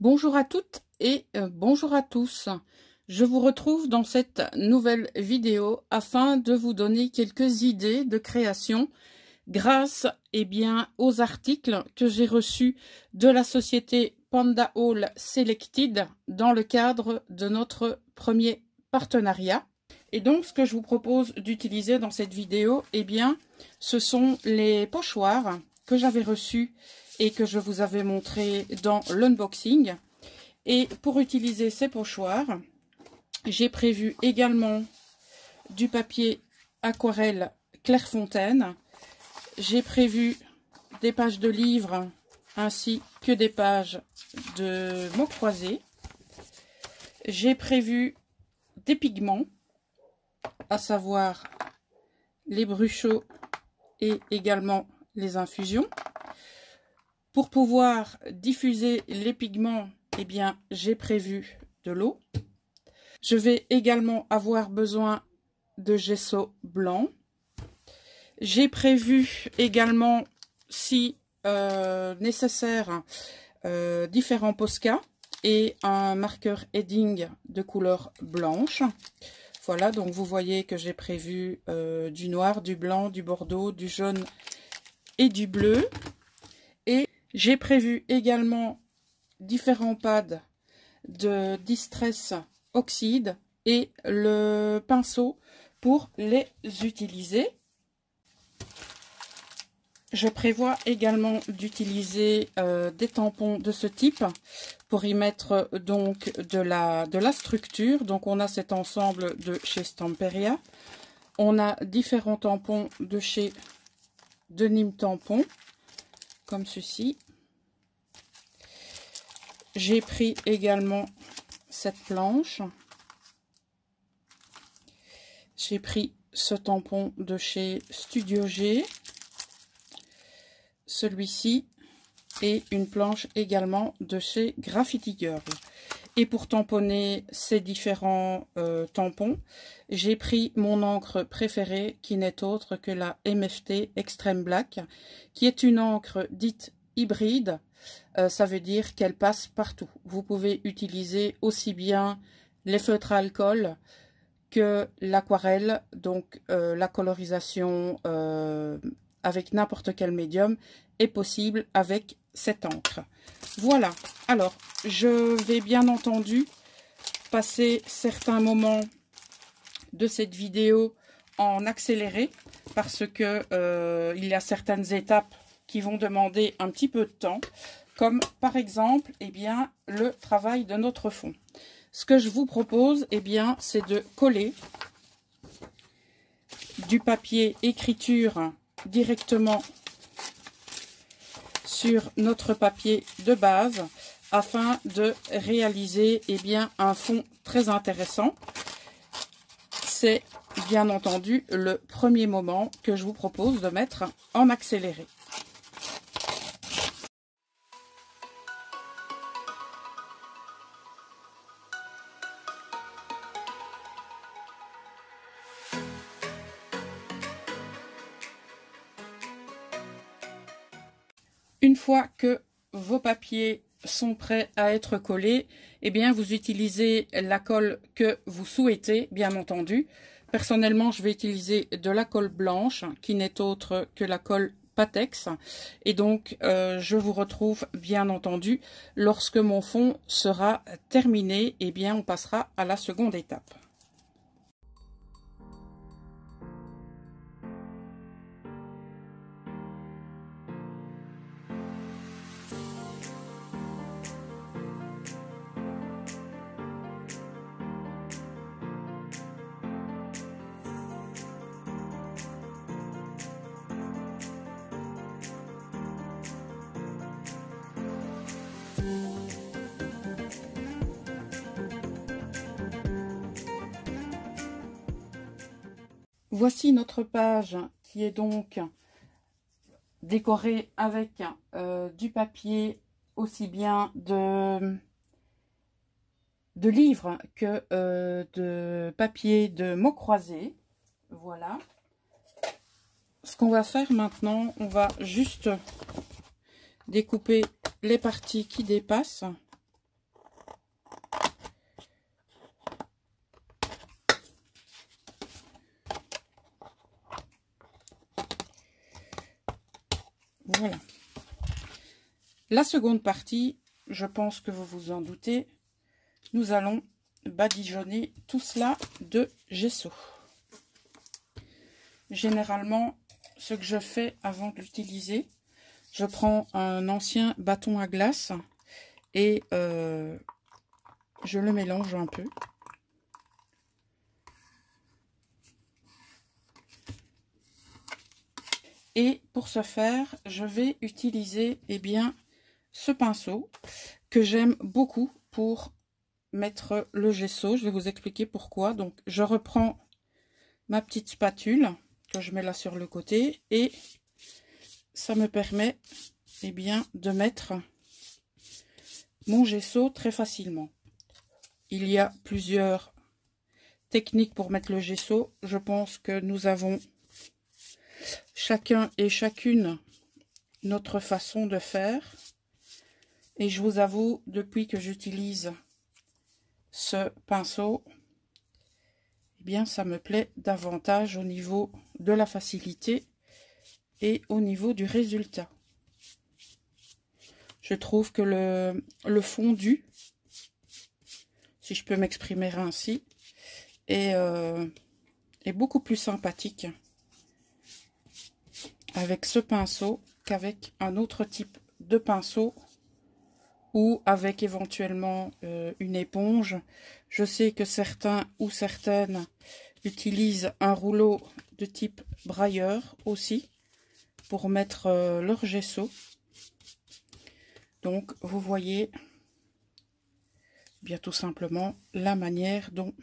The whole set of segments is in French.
Bonjour à toutes et bonjour à tous. Je vous retrouve dans cette nouvelle vidéo afin de vous donner quelques idées de création grâce aux articles que j'ai reçus de la société Panda Hall Selected dans le cadre de notre premier partenariat. Et donc ce que je vous propose d'utiliser dans cette vidéo, ce sont les pochoirs que j'avais reçus et que je vous avais montré dans l'unboxing. Et pour utiliser ces pochoirs, j'ai prévu également du papier aquarelle Clairefontaine. J'ai prévu des pages de livres ainsi que des pages de mots croisés. J'ai prévu des pigments, à savoir les bruchots et également les infusions. Pour pouvoir diffuser les pigments, j'ai prévu de l'eau. Je vais également avoir besoin de gesso blanc. J'ai prévu également, si nécessaire, différents Posca et un marqueur Edding de couleur blanche. Voilà, donc vous voyez que j'ai prévu du noir, du blanc, du bordeaux, du jaune et du bleu. Et j'ai prévu également différents pads de Distress Oxide et le pinceau pour les utiliser. Je prévois également d'utiliser des tampons de ce type pour y mettre donc de la structure. Donc on a cet ensemble de chez Stamperia. On a différents tampons de chez Denim Tampon, comme ceci. J'ai pris également cette planche. J'ai pris ce tampon de chez Studio G. Celui-ci et une planche également de chez Graffiti Girl. Et pour tamponner ces différents tampons, j'ai pris mon encre préférée qui n'est autre que la MFT Extreme Black, qui est une encre dite hybride. Ça veut dire qu'elle passe partout. Vous pouvez utiliser aussi bien les feutres à alcool que l'aquarelle, donc la colorisation avec n'importe quel médium est possible avec cette encre. Voilà, alors je vais bien entendu passer certains moments de cette vidéo en accéléré parce que il y a certaines étapes qui vont demander un petit peu de temps, comme par exemple le travail de notre fond. Ce que je vous propose, c'est de coller du papier écriture directement sur notre papier de base afin de réaliser un fond très intéressant. C'est bien entendu le premier moment que je vous propose de mettre en accéléré. Une fois que vos papiers sont prêts à être collés, vous utilisez la colle que vous souhaitez, bien entendu. Personnellement, je vais utiliser de la colle blanche, qui n'est autre que la colle Patex. Et donc, je vous retrouve, bien entendu, lorsque mon fond sera terminé, on passera à la seconde étape. Voici notre page qui est donc décorée avec du papier aussi bien de livres que de papier de mots croisés. Voilà. Ce qu'on va faire maintenant, on va juste découper les parties qui dépassent La seconde partie, je pense que vous vous en doutez, nous allons badigeonner tout cela de gesso. Généralement, ce que je fais avant de l'utiliser, je prends un ancien bâton à glace et je le mélange un peu. Et pour ce faire, je vais utiliser ce pinceau que j'aime beaucoup pour mettre le gesso. Je vais vous expliquer pourquoi. Donc, je reprends ma petite spatule que je mets là sur le côté et ça me permet de mettre mon gesso très facilement. Il y a plusieurs techniques pour mettre le gesso. Je pense que nous avons chacun et chacune notre façon de faire. Et je vous avoue, depuis que j'utilise ce pinceau, ça me plaît davantage au niveau de la facilité et au niveau du résultat. Je trouve que le fondu, si je peux m'exprimer ainsi, est beaucoup plus sympathique avec ce pinceau qu'avec un autre type de pinceau ou avec éventuellement une éponge. Je sais que certains ou certaines utilisent un rouleau de type brailleur aussi pour mettre leur gesso. Donc vous voyez tout simplement la manière dont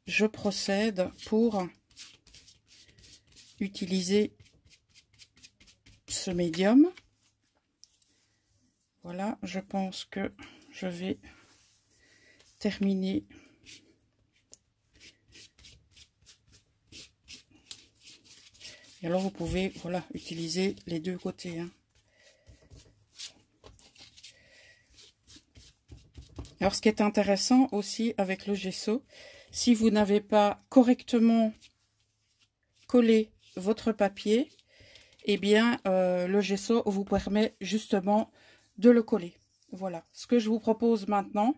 je procède pour utiliser ce médium. Voilà, je pense que je vais terminer et alors vous pouvez utiliser les deux côtés, hein. Alors ce qui est intéressant aussi avec le gesso, si vous n'avez pas correctement collé votre papier, le gesso vous permet justement de le coller. Voilà, ce que je vous propose maintenant,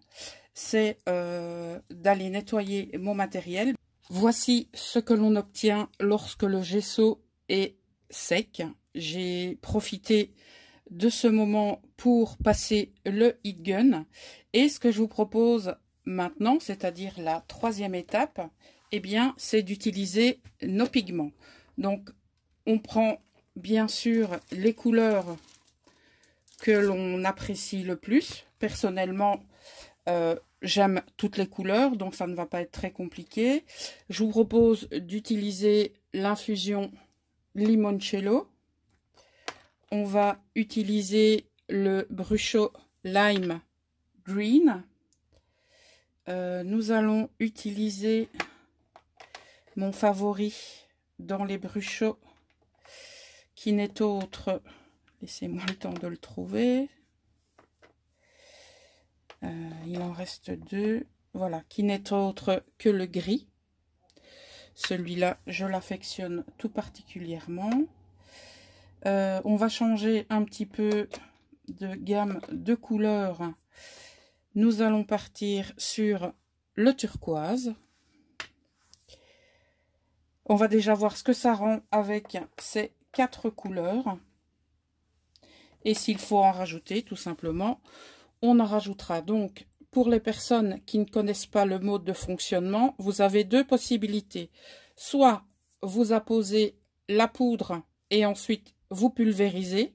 c'est d'aller nettoyer mon matériel. Voici ce que l'on obtient lorsque le gesso est sec. J'ai profité de ce moment pour passer le heat gun. Et ce que je vous propose maintenant, c'est-à-dire la troisième étape, c'est d'utiliser nos pigments. Donc, on prend bien sûr les couleurs que l'on apprécie le plus. Personnellement, j'aime toutes les couleurs, donc ça ne va pas être très compliqué. Je vous propose d'utiliser l'infusion limoncello. On va utiliser le Brucho Lime Green. Nous allons utiliser mon favori dans les Brucho, qui n'est autre, laissez-moi le temps de le trouver. Il en reste deux. Voilà, qui n'est autre que le gris. Celui-là, je l'affectionne tout particulièrement. On va changer un petit peu de gamme de couleurs. Nous allons partir sur le turquoise. On va déjà voir ce que ça rend avec ces 4 couleurs. Et s'il faut en rajouter, tout simplement, on en rajoutera. Donc, pour les personnes qui ne connaissent pas le mode de fonctionnement, vous avez deux possibilités. Soit vous apposez la poudre et ensuite vous pulvérisez,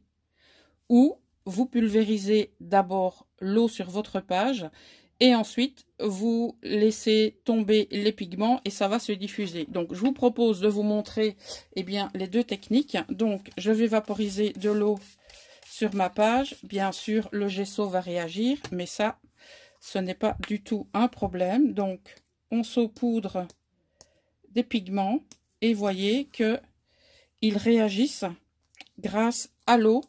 ou vous pulvérisez d'abord l'eau sur votre page et ensuite vous laissez tomber les pigments et ça va se diffuser. Donc je vous propose de vous montrer les deux techniques. Donc je vais vaporiser de l'eau sur ma page. Bien sûr le gesso va réagir, mais ça ce n'est pas du tout un problème. Donc on saupoudre des pigments et voyez que ils réagissent grâce à l'eau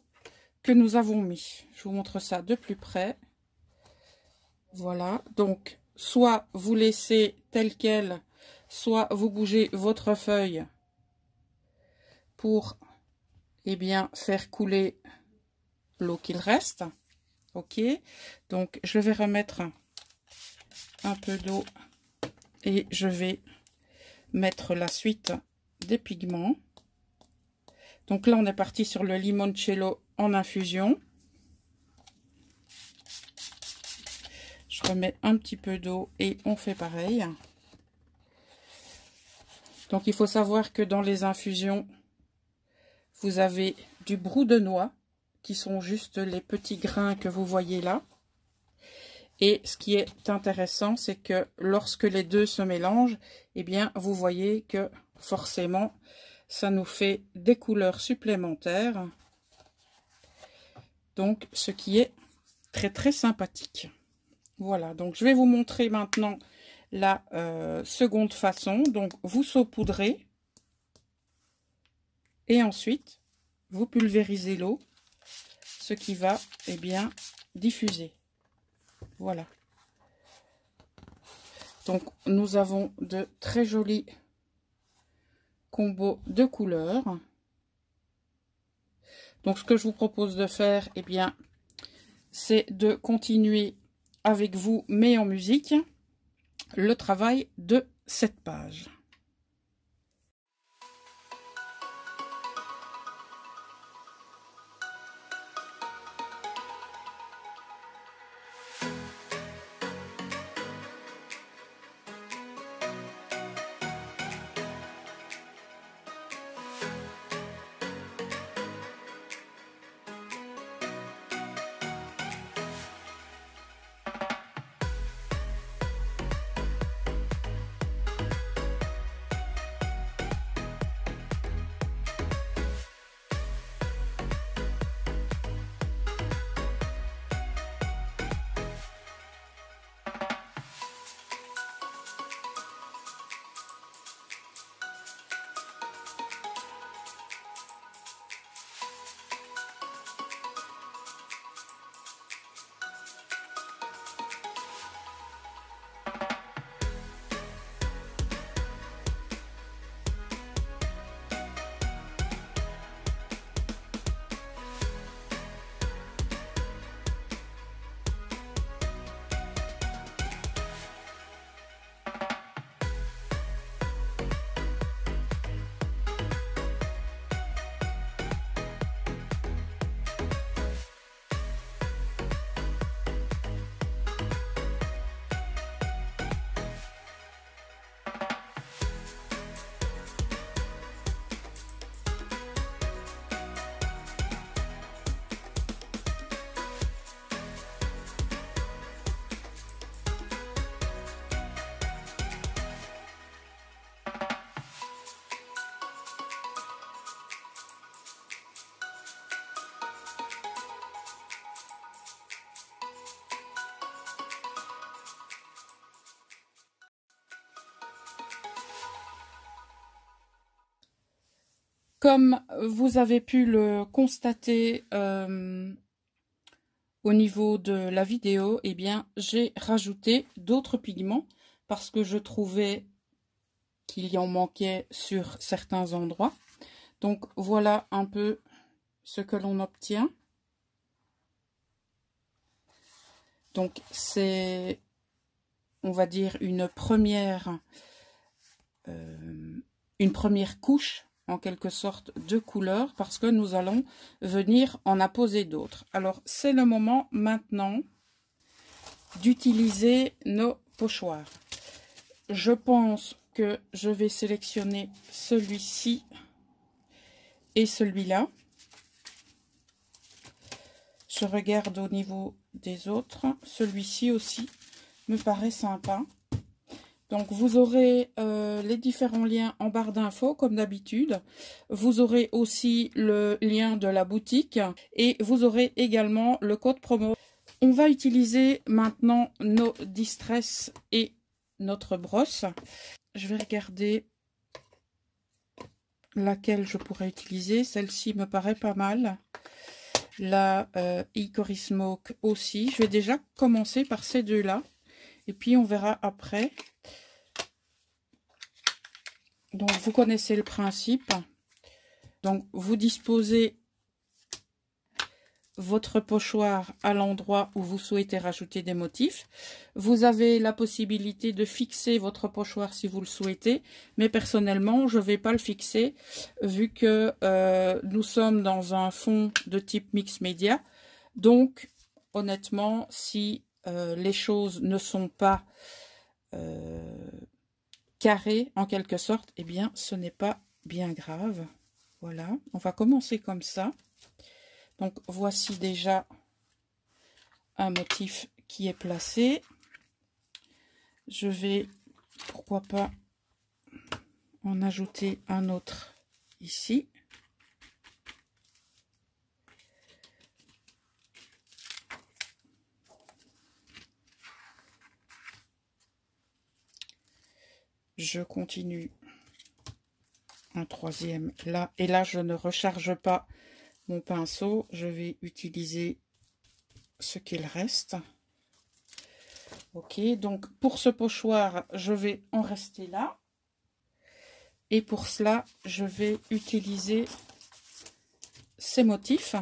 que nous avons mis. Je vous montre ça de plus près. Voilà, donc soit vous laissez tel quel, soit vous bougez votre feuille pour faire couler l'eau qu'il reste. Ok, donc je vais remettre un peu d'eau et je vais mettre la suite des pigments. Donc là on est parti sur le limoncello en infusion. Je remets un petit peu d'eau et on fait pareil. Donc il faut savoir que dans les infusions, vous avez du brou de noix, qui sont juste les petits grains que vous voyez là. Et ce qui est intéressant, c'est que lorsque les deux se mélangent, eh bien, vous voyez que forcément, ça nous fait des couleurs supplémentaires. Donc, ce qui est très très sympathique. Voilà, donc je vais vous montrer maintenant la seconde façon. Donc, vous saupoudrez et ensuite, vous pulvérisez l'eau, ce qui va, eh bien, diffuser. Voilà. Donc, nous avons de très jolis combos de couleurs. Donc, ce que je vous propose de faire, eh bien, c'est de continuer avec vous, mais en musique, le travail de cette page. Comme vous avez pu le constater au niveau de la vidéo, eh bien, j'ai rajouté d'autres pigments parce que je trouvais qu'il y en manquait sur certains endroits. Donc, voilà un peu ce que l'on obtient. Donc, c'est, on va dire, une première couche en quelque sorte de couleur parce que nous allons venir en apposer d'autres. Alors c'est le moment maintenant d'utiliser nos pochoirs. Je pense que je vais sélectionner celui-ci et celui-là. Je regarde au niveau des autres. Celui-ci aussi me paraît sympa. Donc, vous aurez les différents liens en barre d'infos, comme d'habitude. Vous aurez aussi le lien de la boutique et vous aurez également le code promo. On va utiliser maintenant nos Distress et notre brosse. Je vais regarder laquelle je pourrais utiliser. Celle-ci me paraît pas mal. La Hickory Smoke aussi. Je vais déjà commencer par ces deux-là. Et puis, on verra après. Donc, vous connaissez le principe. Donc, vous disposez votre pochoir à l'endroit où vous souhaitez rajouter des motifs. Vous avez la possibilité de fixer votre pochoir si vous le souhaitez, mais personnellement, je ne vais pas le fixer vu que nous sommes dans un fond de type mix média. Donc, honnêtement, si les choses ne sont pas carrées en quelque sorte, eh bien, ce n'est pas bien grave. Voilà, on va commencer comme ça. Donc, voici déjà un motif qui est placé. Je vais, pourquoi pas, en ajouter un autre ici. Je continue un troisième là. Et là, je ne recharge pas mon pinceau. Je vais utiliser ce qu'il reste. Ok, donc pour ce pochoir, je vais en rester là. Et pour cela, je vais utiliser ces motifs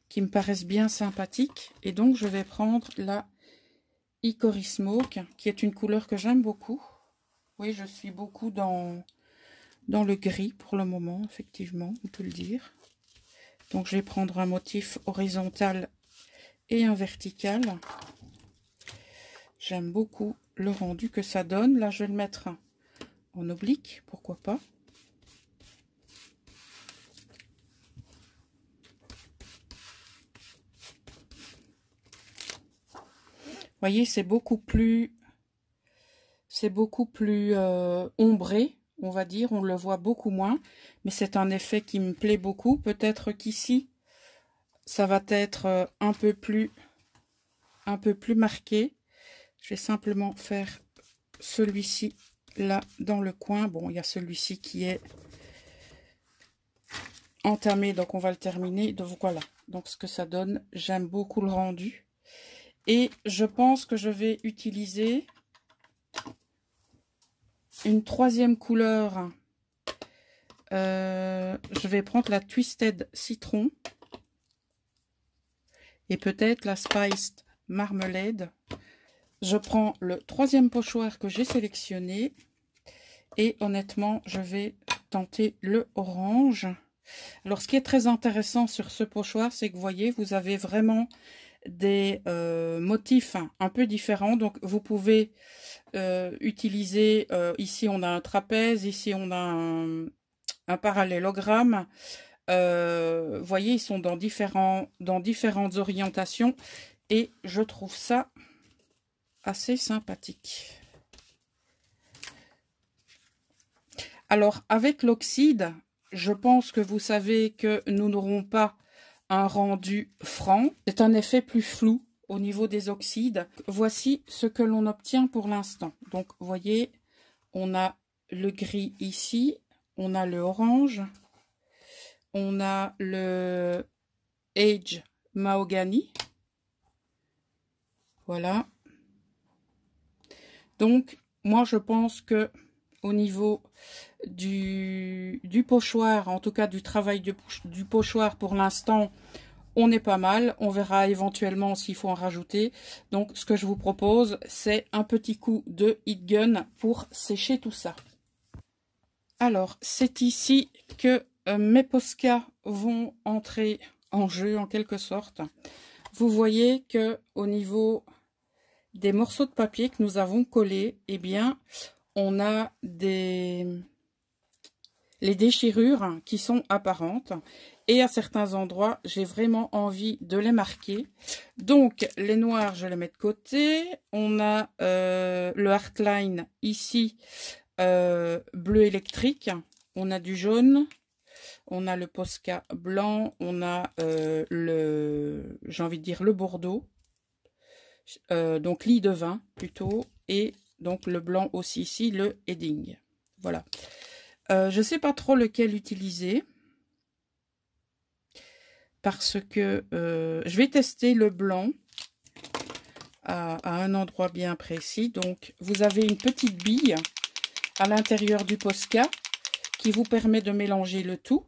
qui me paraissent bien sympathiques. Et donc, je vais prendre la Hickory Smoke, qui est une couleur que j'aime beaucoup. Oui, je suis beaucoup dans le gris pour le moment, effectivement, on peut le dire. Donc, je vais prendre un motif horizontal et un vertical. J'aime beaucoup le rendu que ça donne. Là, je vais le mettre en oblique, pourquoi pas. Vous voyez, c'est beaucoup plus ombré, on va dire. On le voit beaucoup moins, mais c'est un effet qui me plaît beaucoup. Peut-être qu'ici, ça va être un peu plus marqué. Je vais simplement faire celui-ci là dans le coin. Bon, il y a celui-ci qui est entamé, donc on va le terminer. Donc voilà, donc ce que ça donne, j'aime beaucoup le rendu. Et je pense que je vais utiliser une troisième couleur. Je vais prendre la Twisted Citron et peut-être la Spiced Marmalade. Je prends le troisième pochoir que j'ai sélectionné et honnêtement, je vais tenter le orange. Alors, ce qui est très intéressant sur ce pochoir, c'est que vous voyez, vous avez vraiment des motifs un peu différents. Donc, vous pouvez utiliser, ici on a un trapèze, ici on a un parallélogramme. Vous voyez, ils sont dans différentes orientations et je trouve ça assez sympathique. Alors, avec l'oxyde, je pense que vous savez que nous n'aurons pas un rendu franc. C'est un effet plus flou au niveau des oxydes. Voici ce que l'on obtient pour l'instant. Donc, vous voyez, on a le gris ici, on a le orange, on a le Age Mahogany. Voilà. Donc, moi, je pense que au niveau du pochoir, en tout cas du travail du pochoir pour l'instant, on est pas mal. On verra éventuellement s'il faut en rajouter. Donc, ce que je vous propose, c'est un petit coup de heat gun pour sécher tout ça. Alors, c'est ici que mes Posca vont entrer en jeu, en quelque sorte. Vous voyez que au niveau des morceaux de papier que nous avons collés, eh bien, on a les déchirures qui sont apparentes. Et à certains endroits, j'ai vraiment envie de les marquer. Donc, les noirs, je les mets de côté. On a le Heartline ici, bleu électrique. On a du jaune. On a le Posca blanc. On a j'ai envie de dire, le Bordeaux. Donc, lit de vin plutôt. Et donc, le blanc aussi ici, le Edding. Voilà. Je ne sais pas trop lequel utiliser. Parce que je vais tester le blanc à un endroit bien précis. Donc, vous avez une petite bille à l'intérieur du Posca qui vous permet de mélanger le tout.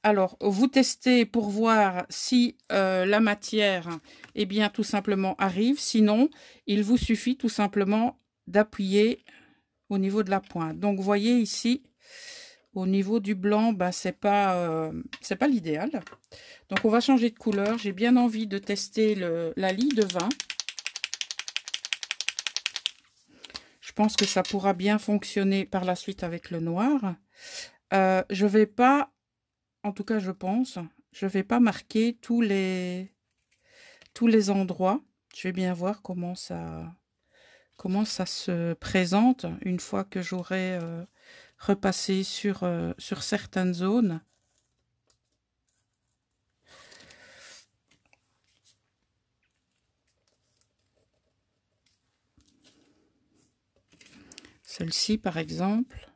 Alors, vous testez pour voir si la matière, eh bien, tout simplement arrive. Sinon, il vous suffit tout simplement d'appuyer au niveau de la pointe. Donc, vous voyez ici, au niveau du blanc, ben, c'est pas l'idéal. Donc, on va changer de couleur. J'ai bien envie de tester la lie de vin. Je pense que ça pourra bien fonctionner par la suite avec le noir. Je vais pas, en tout cas je pense, je vais pas marquer tous les endroits. Je vais bien voir comment ça se présente une fois que j'aurai repassé sur certaines zones. Celle-ci par exemple.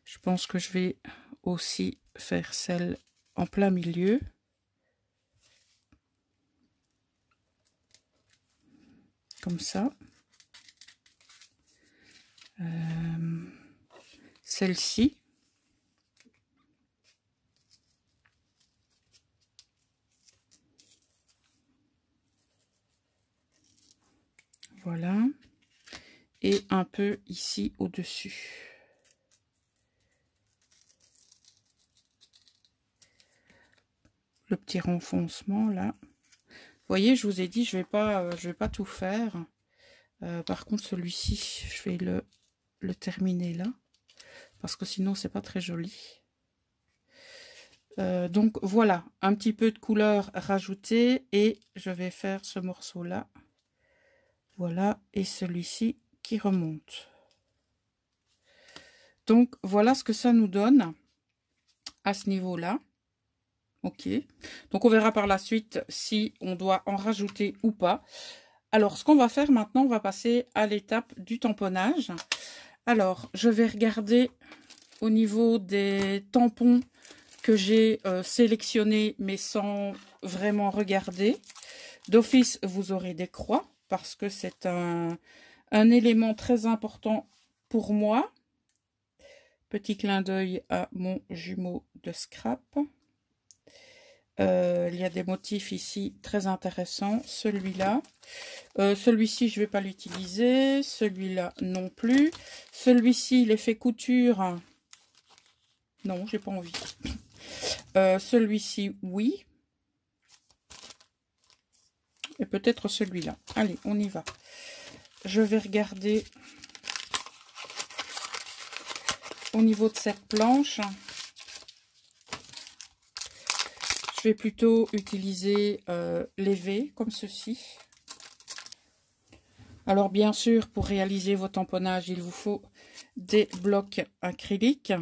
Je pense que je vais aussi faire celle en plein milieu. Comme ça. Celle-ci. Voilà. Et un peu ici au-dessus. Le petit renfoncement là. Vous voyez, je vous ai dit, je vais pas tout faire. Par contre, celui-ci, je vais le terminer là. Parce que sinon, c'est pas très joli. Donc, voilà. Un petit peu de couleur rajoutée. Et je vais faire ce morceau-là. Voilà. Et celui-ci qui remonte. Donc, voilà ce que ça nous donne à ce niveau-là. Ok. Donc, on verra par la suite si on doit en rajouter ou pas. Alors, ce qu'on va faire maintenant, on va passer à l'étape du tamponnage. Alors, je vais regarder au niveau des tampons que j'ai sélectionnés, mais sans vraiment regarder. D'office, vous aurez des croix, parce que c'est un élément très important pour moi. Petit clin d'œil à mon jumeau de scrap. Il y a des motifs ici très intéressants. Celui-là. Celui-ci, je ne vais pas l'utiliser. Celui-là, non plus. Celui-ci, l'effet couture. Non, j'ai pas envie. Celui-ci, oui. Et peut-être celui-là. Allez, on y va. Je vais regarder au niveau de cette planche. Je vais plutôt utiliser les V comme ceci. Alors bien sûr, pour réaliser vos tamponnages, il vous faut des blocs acryliques.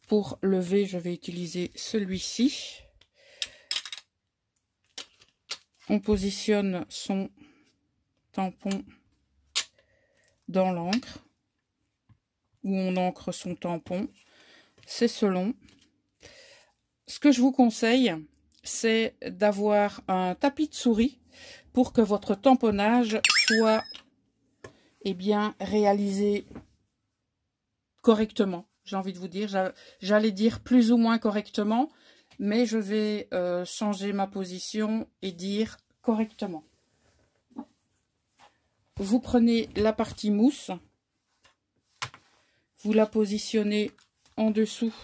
Pour le V, je vais utiliser celui-ci. On positionne son tampon dans l'encre, ou on ancre son tampon. C'est selon. Ce que je vous conseille, c'est d'avoir un tapis de souris pour que votre tamponnage soit bien réalisé correctement. J'ai envie de vous dire, j'allais dire plus ou moins correctement, mais je vais changer ma position et dire correctement. Vous prenez la partie mousse, vous la positionnez en dessous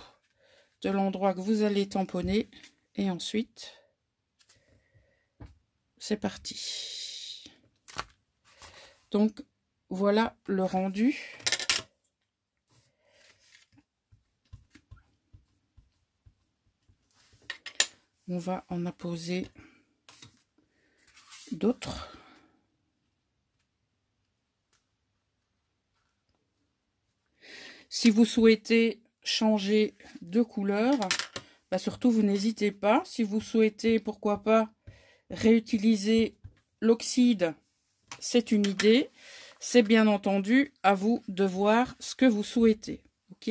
de l'endroit que vous allez tamponner et ensuite c'est parti. Donc voilà le rendu. On va en apposer d'autres. Si vous souhaitez changer de couleur, bah surtout vous n'hésitez pas. Si vous souhaitez, pourquoi pas, réutiliser l'oxyde, c'est une idée. C'est bien entendu à vous de voir ce que vous souhaitez. Ok?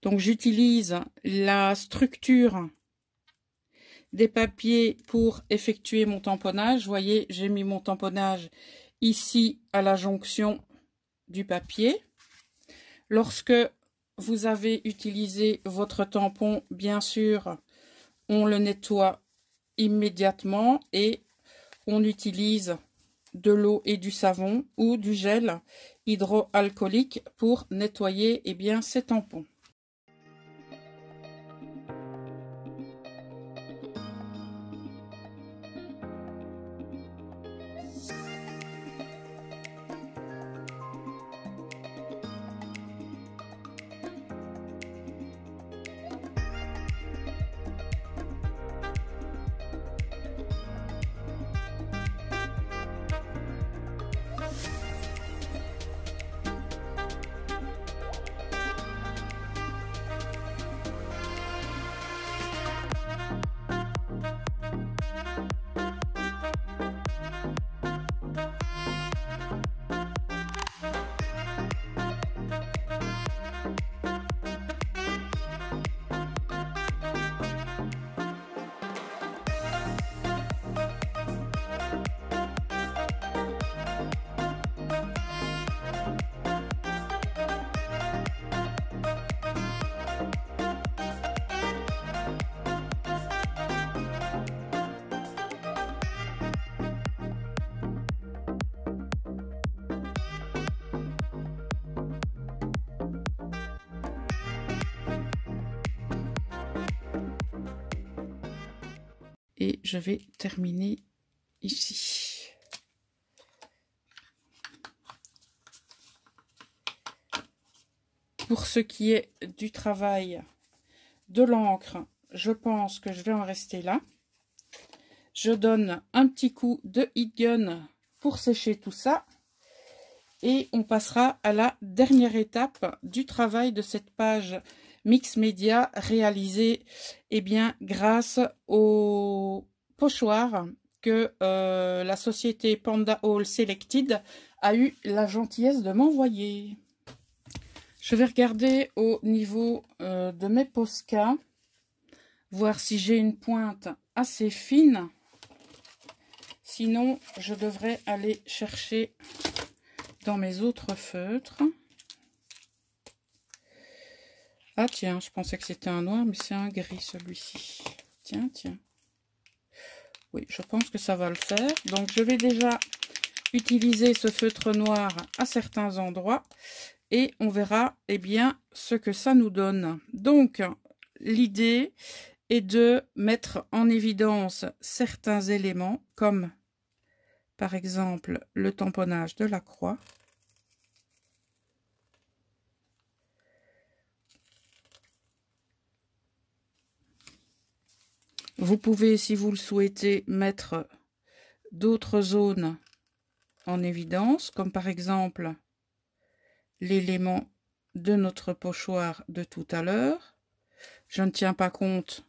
Donc j'utilise la structure des papiers pour effectuer mon tamponnage. Vous voyez, j'ai mis mon tamponnage ici à la jonction du papier. Lorsque vous avez utilisé votre tampon, bien sûr, on le nettoie immédiatement et on utilise de l'eau et du savon ou du gel hydroalcoolique pour nettoyer ces tampons. Et je vais terminer ici. Pour ce qui est du travail de l'encre, je pense que je vais en rester là. Je donne un petit coup de heat gun pour sécher tout ça. Et on passera à la dernière étape du travail de cette page Mix Media réalisée grâce au pochoir que la société Panda Hall Selected a eu la gentillesse de m'envoyer. Je vais regarder au niveau de mes Posca, voir si j'ai une pointe assez fine. Sinon, je devrais aller chercher dans mes autres feutres. Ah tiens, je pensais que c'était un noir, mais c'est un gris celui-ci. Tiens, tiens. Oui, je pense que ça va le faire. Donc je vais déjà utiliser ce feutre noir à certains endroits et on verra ce que ça nous donne. Donc l'idée est de mettre en évidence certains éléments comme par exemple le tamponnage de la croix. Vous pouvez, si vous le souhaitez, mettre d'autres zones en évidence, comme par exemple l'élément de notre pochoir de tout à l'heure. Je ne tiens pas compte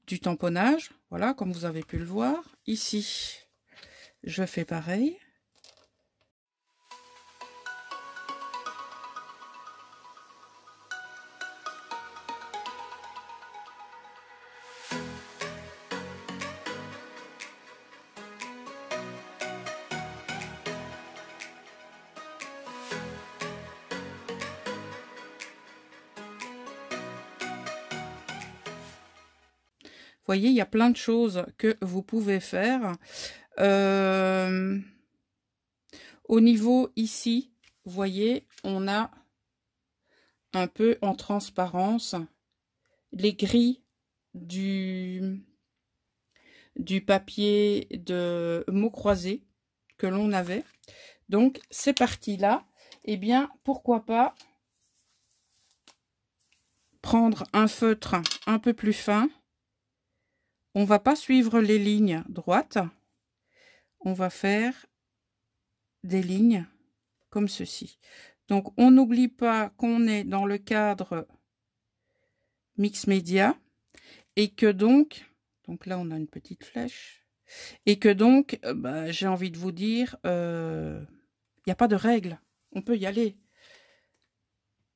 du tamponnage, voilà, comme vous avez pu le voir. Ici, je fais pareil. Vous voyez, il y a plein de choses que vous pouvez faire. Au niveau ici, vous voyez, on a un peu en transparence les gris du papier de mots croisés que l'on avait. Donc, ces parties-là, pourquoi pas prendre un feutre un peu plus fin. On va pas suivre les lignes droites. On va faire des lignes comme ceci. Donc, on n'oublie pas qu'on est dans le cadre Mix Media et que donc là, on a une petite flèche et que donc, j'ai envie de vous dire, il n'y a pas de règle. On peut y aller.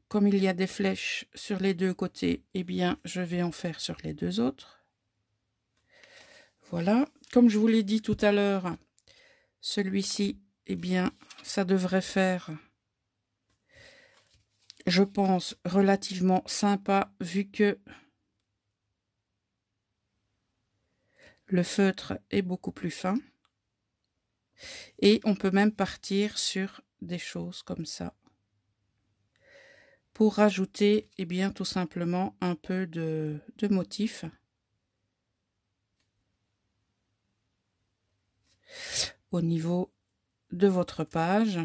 Comme il y a des flèches sur les deux côtés, je vais en faire sur les deux autres. Voilà, comme je vous l'ai dit tout à l'heure, celui-ci, eh bien, ça devrait faire, je pense, relativement sympa vu que le feutre est beaucoup plus fin. Et on peut même partir sur des choses comme ça pour rajouter, eh bien, tout simplement un peu de motif. Au niveau de votre page.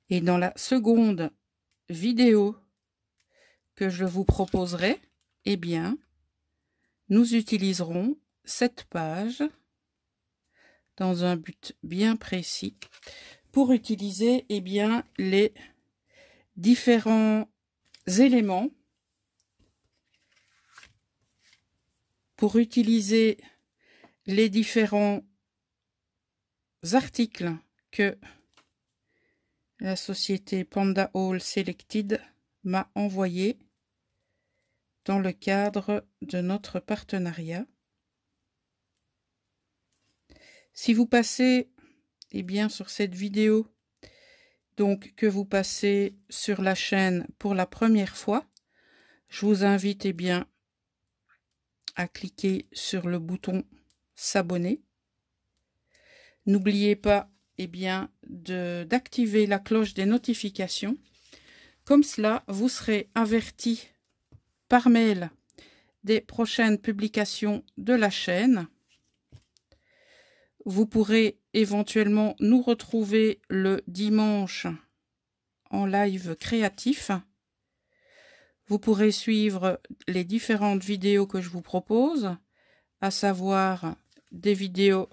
Et dans la seconde vidéo que je vous proposerai, eh bien, nous utiliserons cette page dans un but bien précis pour utiliser, eh bien, les différents éléments, pour utiliser les différents articles que la société Panda Hall Selected m'a envoyé dans le cadre de notre partenariat. Si vous passez, eh bien, sur cette vidéo, donc que vous passez sur la chaîne pour la première fois, je vous invite, eh bien, à cliquer sur le bouton s'abonner. N'oubliez pas, eh bien, d'activer la cloche des notifications. Comme cela, vous serez averti par mail des prochaines publications de la chaîne. Vous pourrez éventuellement nous retrouver le dimanche en live créatif. Vous pourrez suivre les différentes vidéos que je vous propose, à savoir des vidéos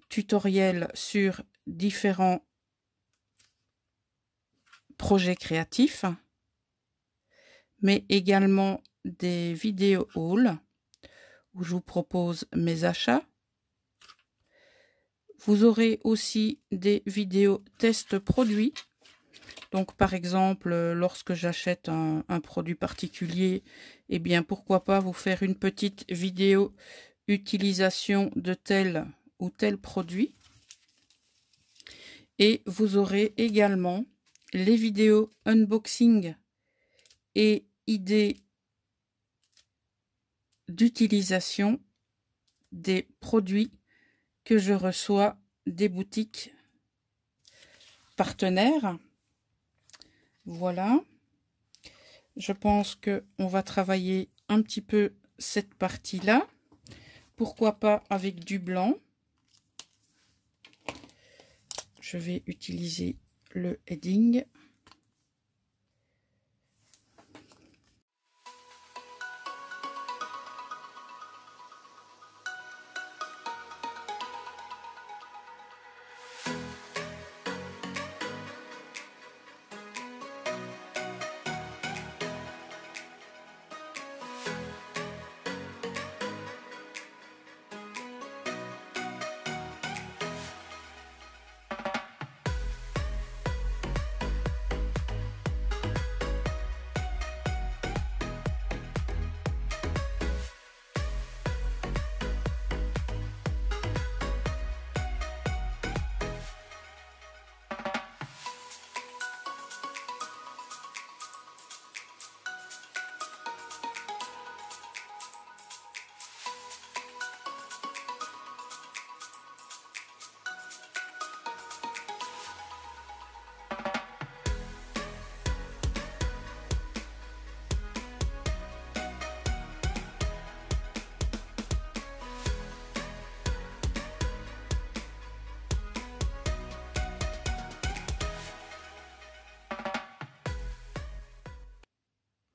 tutoriels sur différents projets créatifs, mais également des vidéos haul où je vous propose mes achats. Vous aurez aussi des vidéos test produits. Donc par exemple, lorsque j'achète un produit particulier, eh bien pourquoi pas vous faire une petite vidéo utilisation de tel ou tel produit. Et vous aurez également les vidéos unboxing et idées d'utilisation des produits que je reçois des boutiques partenaires. Voilà. Je pense qu'on va travailler un petit peu cette partie-là. Pourquoi pas avec du blanc. Je vais utiliser le heading.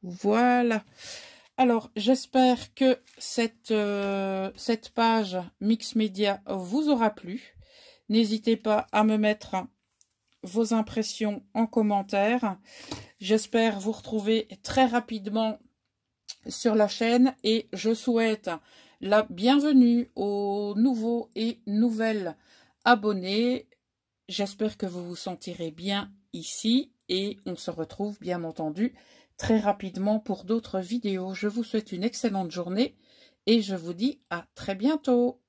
Voilà. Alors, j'espère que cette page Mix Média vous aura plu. N'hésitez pas à me mettre vos impressions en commentaire. J'espère vous retrouver très rapidement sur la chaîne et je souhaite la bienvenue aux nouveaux et nouvelles abonnés. J'espère que vous vous sentirez bien ici et on se retrouve bien entendu très rapidement pour d'autres vidéos. Je vous souhaite une excellente journée et je vous dis à très bientôt.